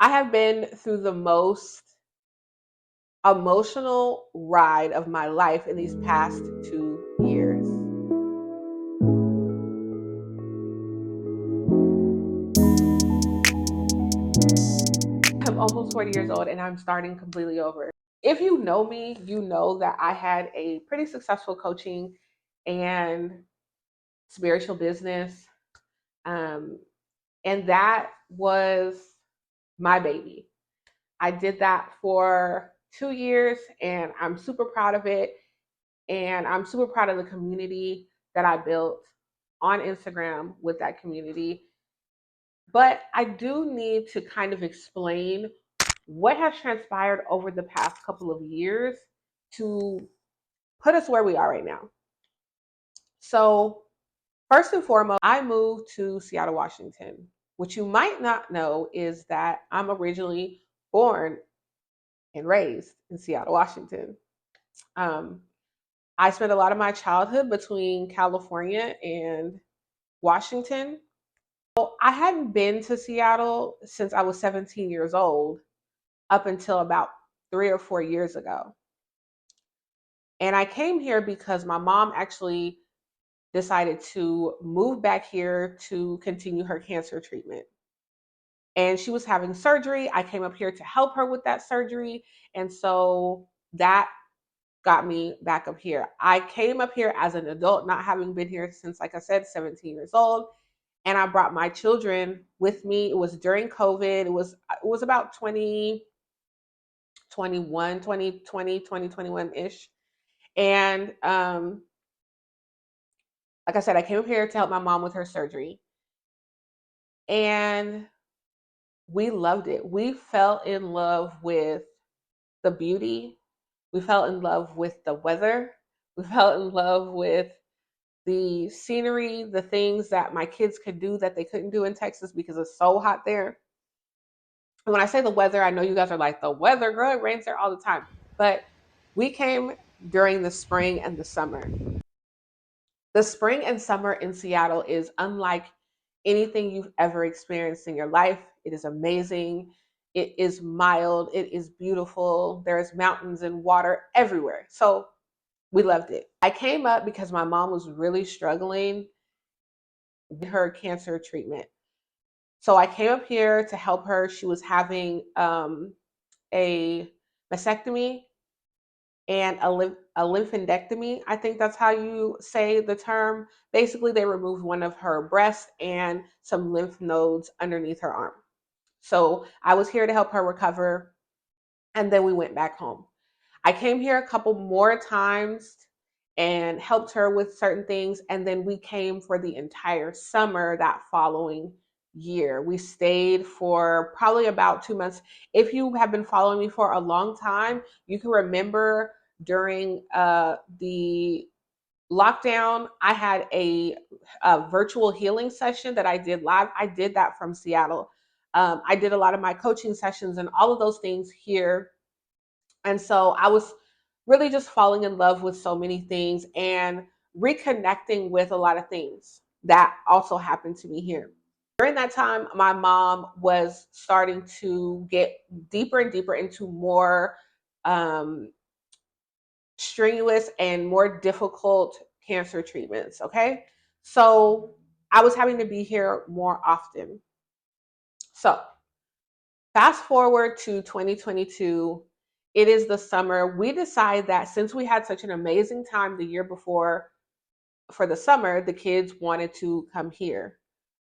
I have been through the most emotional ride of my life in these past 2 years. I'm almost 40 years old and I'm starting completely over. If you know me, you know that I had a pretty successful coaching and spiritual business. Um, and that was my baby. I did that for 2 years and I'm super proud of it. And I'm super proud of the community that I built on Instagram with that community. But I do need to kind of explain what has transpired over the past couple of years to put us where we are right now. So, first and foremost, I moved to Seattle, Washington. What you might not know is that I'm originally born and raised in Seattle, Washington. Um, I spent a lot of my childhood between California and Washington. So I hadn't been to Seattle since I was 17 years old up until about 3 or 4 years ago. And I came here because my mom actually decided to move back here to continue her cancer treatment. And she was having surgery. I came up here to help her with that surgery. And so that got me back up here. I came up here as an adult, not having been here since, like I said, 17 years old. And I brought my children with me. It was during COVID. It was about 2021, 2020, 2021-ish. And like I said, I came up here to help my mom with her surgery. And we loved it. We fell in love with the beauty. We fell in love with the weather. We fell in love with the scenery, the things that my kids could do that they couldn't do in Texas because it's so hot there. And when I say the weather, I know you guys are like, the weather, girl, it rains there all the time. But we came during the spring and the summer. The spring and summer in Seattle is unlike anything you've ever experienced in your life. It is amazing. It is mild. It is beautiful. There's mountains and water everywhere. So we loved it. I came up because my mom was really struggling with her cancer treatment. So I came up here to help her. She was having a mastectomy and a lymphadenectomy. I think that's how you say the term. Basically, they removed one of her breasts and some lymph nodes underneath her arm. So I was here to help her recover, and then we went back home. I came here a couple more times and helped her with certain things, and then we came for the entire summer that following year. We stayed for probably about 2 months. If you have been following me for a long time, you can remember during the lockdown, I had a virtual healing session that I did live. I did that from Seattle. I did a lot of my coaching sessions and all of those things here. And so I was really just falling in love with so many things and reconnecting with a lot of things that also happened to me here. During that time, my mom was starting to get deeper and deeper into more um, strenuous and more difficult cancer treatments. Okay. So I was having to be here more often. So fast forward to 2022, it is the summer. We decide that since we had such an amazing time the year before for the summer, the kids wanted to come here.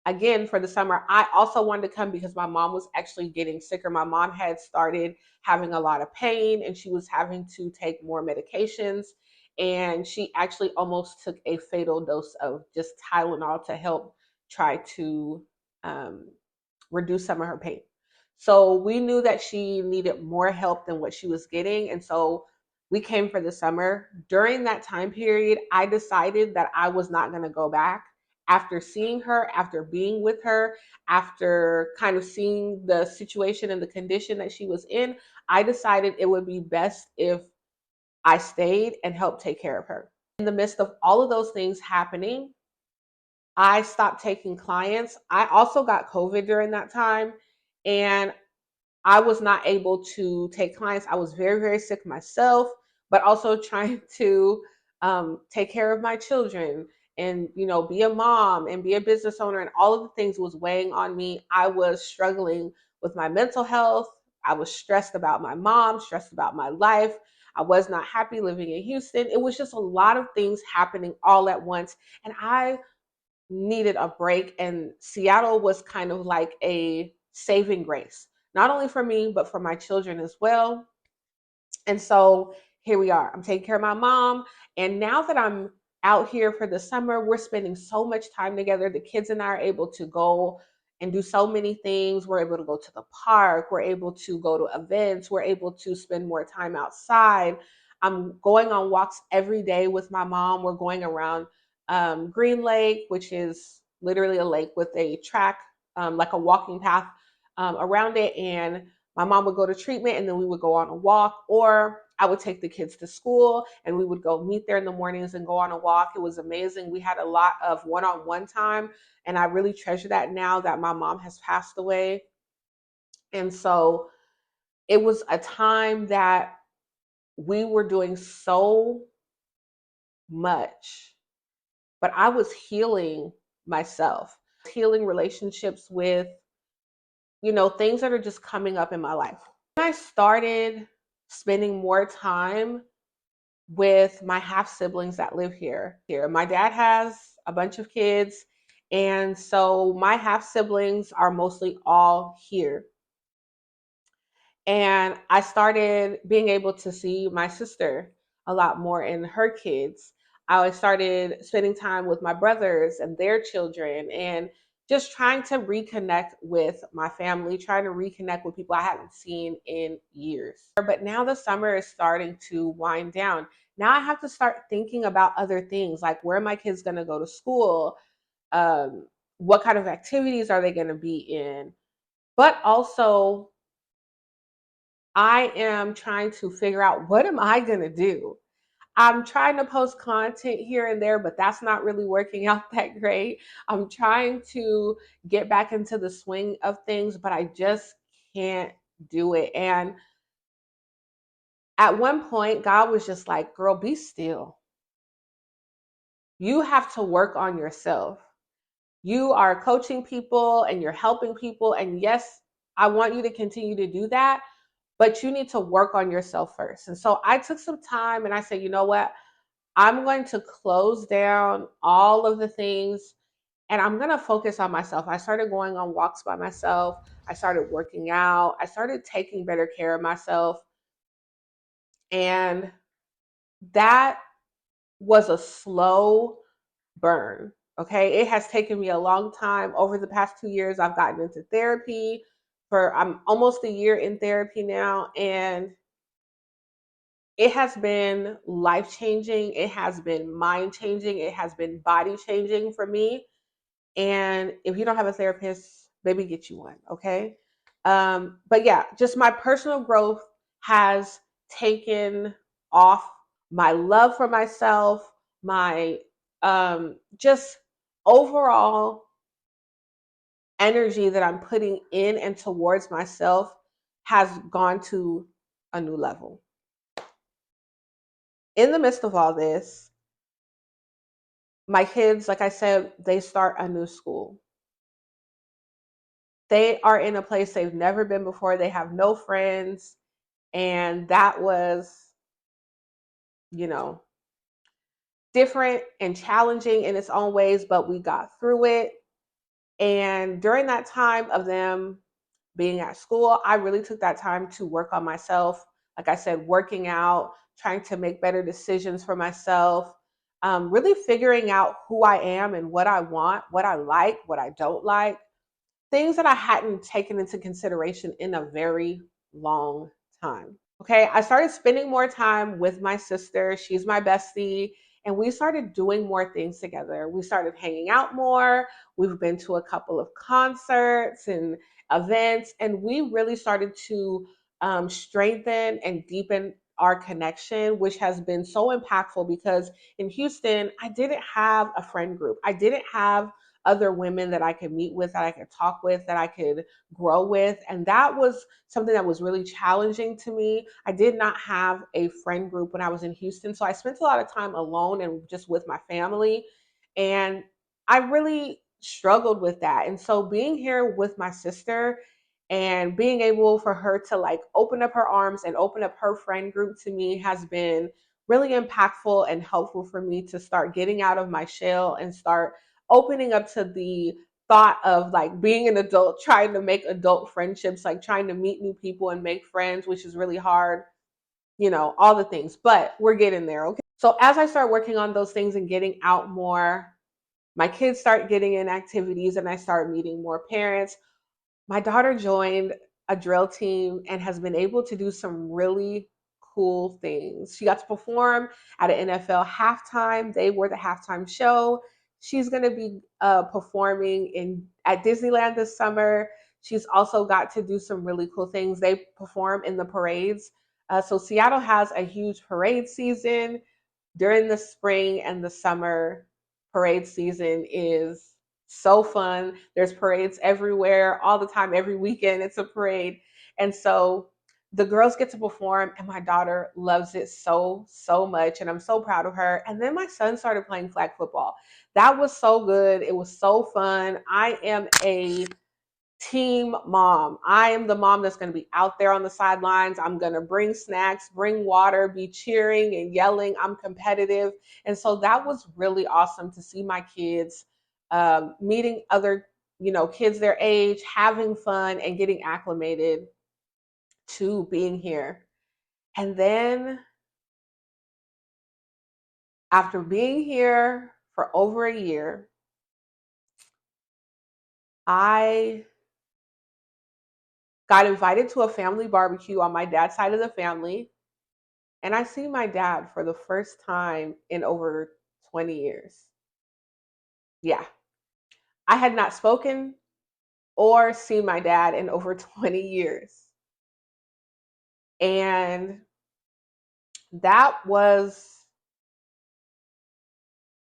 Again, for the summer, I also wanted to come because my mom was actually getting sicker. My mom had started having a lot of pain and she was having to take more medications. And she actually almost took a fatal dose of just Tylenol to help try to um, reduce some of her pain. So we knew that she needed more help than what she was getting. And so we came for the summer. During that time period, I decided that I was not going to go back. After seeing her, after being with her, after kind of seeing the situation and the condition that she was in, I decided it would be best if I stayed and helped take care of her. In the midst of all of those things happening, I stopped taking clients. I also got COVID during that time. And I was not able to take clients. I was very, very sick myself, but also trying to take care of my children and, you know, be a mom and be a business owner, and all of the things was weighing on me. I was struggling with my mental health. I was stressed about my mom, stressed about my life. I was not happy living in Houston. It was just a lot of things happening all at once. And I needed a break. And Seattle was kind of like a saving grace, not only for me, but for my children as well. And so here we are. I'm taking care of my mom. And now that I'm out here for the summer, we're spending so much time together. The kids and I are able to go and do so many things. We're able to go to the park. We're able to go to events. We're able to spend more time outside. I'm going on walks every day with my mom. We're going around Green Lake, which is literally a lake with a track, like a walking path around it. And my mom would go to treatment and then we would go on a walk, or I would take the kids to school and we would go meet there in the mornings and go on a walk. It was amazing. We had a lot of one-on-one time, and I really treasure that now that my mom has passed away. And so it was a time that we were doing so much, but I was healing myself, healing relationships with, you know, things that are just coming up in my life. I started spending more time with my half siblings that live here. My dad has a bunch of kids, and so my half siblings are mostly all here. And I started being able to see my sister a lot more and her kids. I started spending time with my brothers and their children, and just trying to reconnect with my family, trying to reconnect with people I haven't seen in years. But now the summer is starting to wind down. Now I have to start thinking about other things, like where are my kids going to go to school? Um, what kind of activities are they going to be in? But also, I am trying to figure out, what am I going to do? I'm trying to post content here and there, but that's not really working out that great. I'm trying to get back into the swing of things, but I just can't do it. And at one point, God was just like, girl, be still. You have to work on yourself. You are coaching people and you're helping people. And yes, I want you to continue to do that, but you need to work on yourself first. And so I took some time and I said, you know what? I'm going to close down all of the things and I'm going to focus on myself. I started going on walks by myself. I started working out. I started taking better care of myself. And that was a slow burn. Okay. It has taken me a long time. Over the past 2 years, I've gotten into therapy I'm almost a year in therapy now. And it has been life changing. It has been mind changing. It has been body changing for me. And if you don't have a therapist, maybe get you one. Okay. But yeah, just my personal growth has taken off. My love for myself, my just overall energy that I'm putting in and towards myself has gone to a new level. In the midst of all this, my kids, like I said, they start a new school. They are in a place they've never been before. They have no friends. And that was, you know, different and challenging in its own ways, but we got through it. And during that time of them being at school, I really took that time to work on myself. Like I said, working out, trying to make better decisions for myself, really figuring out who I am and what I want, what I like, what I don't like, things that I hadn't taken into consideration in a very long time. Okay, I started spending more time with my sister. She's my bestie. And we started doing more things together. We started hanging out more. We've been to a couple of concerts and events, and we really started to strengthen and deepen our connection, which has been so impactful because in Houston, I didn't have a friend group. I didn't have other women that I could meet with, that I could talk with, that I could grow with. And that was something that was really challenging to me. I did not have a friend group when I was in Houston. So I spent a lot of time alone and just with my family. And I really struggled with that. And so being here with my sister and being able for her to like open up her arms and open up her friend group to me has been really impactful and helpful for me to start getting out of my shell and start opening up to the thought of like being an adult, trying to make adult friendships, like trying to meet new people and make friends, which is really hard, all the things, but we're getting there. Okay. So as I start working on those things and getting out more, my kids start getting in activities and I start meeting more parents. My daughter joined a drill team and has been able to do some really cool things. She got to perform at an NFL halftime. They were the halftime show. She's going to be performing at Disneyland this summer. She's also got to do some really cool things. They perform in the parades. So Seattle has a huge parade season during the spring and the summer. Parade season is so fun. There's parades everywhere, all the time, every weekend, it's a parade. And so the girls get to perform, and my daughter loves it so, so much. And I'm so proud of her. And then my son started playing flag football. That was so good. It was so fun. I am a team mom. I am the mom that's going to be out there on the sidelines. I'm going to bring snacks, bring water, be cheering and yelling. I'm competitive. And so that was really awesome to see my kids meeting other, kids their age, having fun and getting acclimated to being here. And then after being here for over a year, I got invited to a family barbecue on my dad's side of the family. And I see my dad for the first time in over 20 years. Yeah. I had not spoken or seen my dad in over 20 years. And that was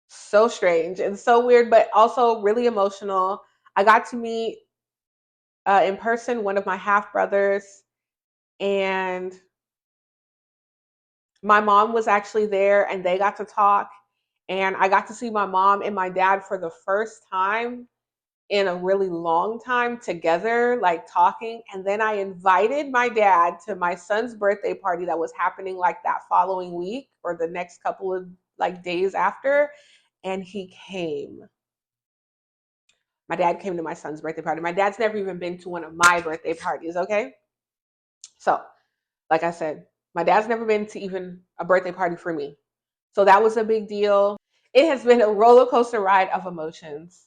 so strange and so weird, but also really emotional. I got to meet in person one of my half brothers, and my mom was actually there, and they got to talk. And I got to see my mom and my dad for the first time in a really long time together, like talking. And then I invited my dad to my son's birthday party that was happening like that following week or the next couple of like days after. And he came. My dad came to my son's birthday party. My dad's never even been to one of my birthday parties, okay? So, like I said, my dad's never been to even a birthday party for me. So that was a big deal. It has been a roller coaster ride of emotions.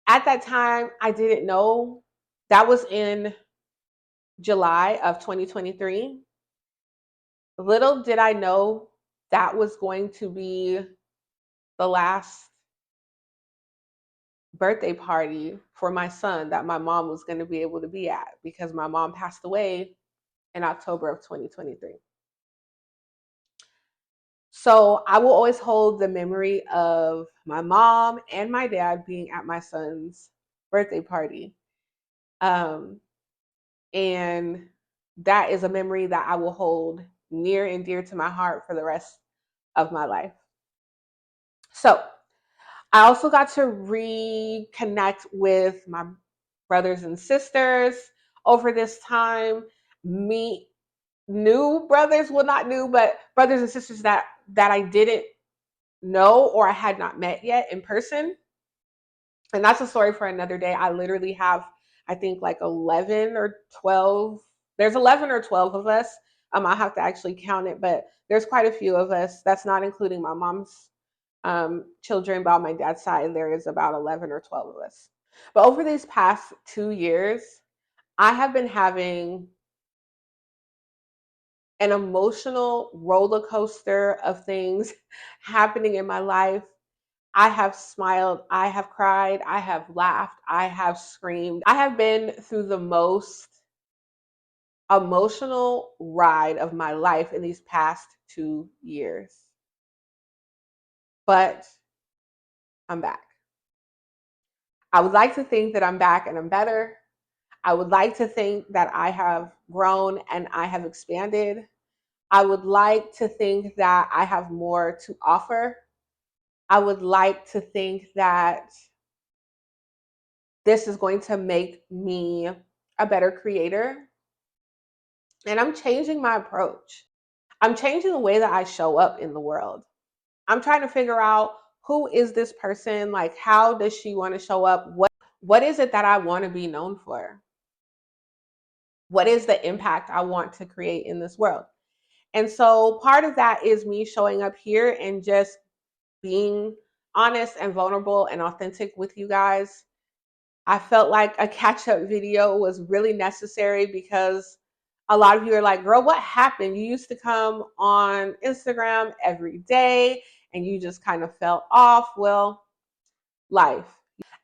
At that time, I didn't know. That was in July of 2023. Little did I know that was going to be the last birthday party for my son that my mom was going to be able to be at, because my mom passed away in October of 2023. So I will always hold the memory of my mom and my dad being at my son's birthday party. Um, and that is a memory that I will hold near and dear to my heart for the rest of my life. So I also got to reconnect with my brothers and sisters over this time, meet new brothers, well, not new, but brothers and sisters that I didn't know or I had not met yet in person. And that's a story for another day. I literally have, I think, like 11 or 12. There's 11 or 12 of us. I'll have to actually count it, but there's quite a few of us. That's not including my mom's children, but on my dad's side, there is about 11 or 12 of us. But over these past 2 years, I have been having an emotional roller coaster of things happening in my life. I have smiled, I have cried, I have laughed, I have screamed. I have been through the most emotional ride of my life in these past 2 years. But I'm back. I would like to think that I'm back and I'm better. I would like to think that I have grown and I have expanded. I would like to think that I have more to offer. I would like to think that this is going to make me a better creator. And I'm changing my approach. I'm changing the way that I show up in the world. I'm trying to figure out, who is this person? Like, how does she want to show up? What is it that I want to be known for? What is the impact I want to create in this world? And so part of that is me showing up here and just being honest and vulnerable and authentic with you guys. I felt like a catch up video was really necessary because a lot of you are like, girl, what happened? You used to come on Instagram every day and you just kind of fell off. Well, life.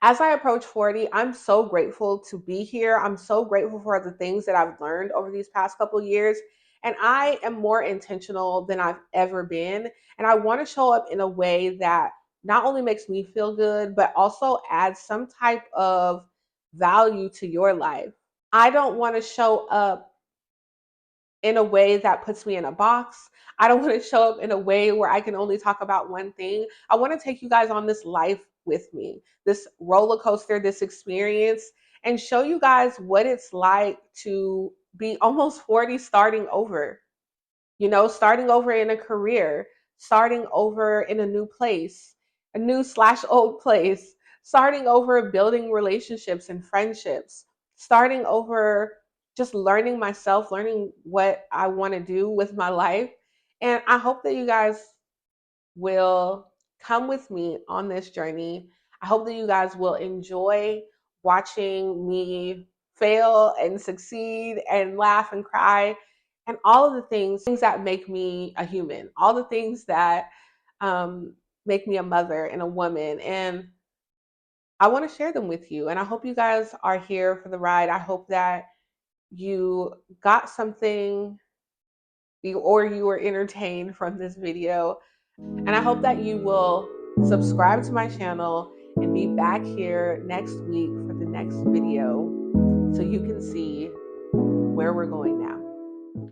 As I approach 40, I'm so grateful to be here. I'm so grateful for the things that I've learned over these past couple of years. And I am more intentional than I've ever been. And I want to show up in a way that not only makes me feel good, but also adds some type of value to your life. I don't want to show up in a way that puts me in a box. I don't want to show up in a way where I can only talk about one thing. I want to take you guys on this life with me, this roller coaster, this experience, and show you guys what it's like to be almost 40 starting over. Starting over in a career, starting over in a new place, a new slash old place, starting over building relationships and friendships, starting over just learning myself, learning what I want to do with my life. And I hope that you guys will come with me on this journey. I hope that you guys will enjoy watching me fail and succeed and laugh and cry and all of the things that make me a human, all the things that make me a mother and a woman. And I want to share them with you. And I hope you guys are here for the ride. I hope that you got something or you were entertained from this video. And I hope that you will subscribe to my channel and be back here next week for the next video so you can see where we're going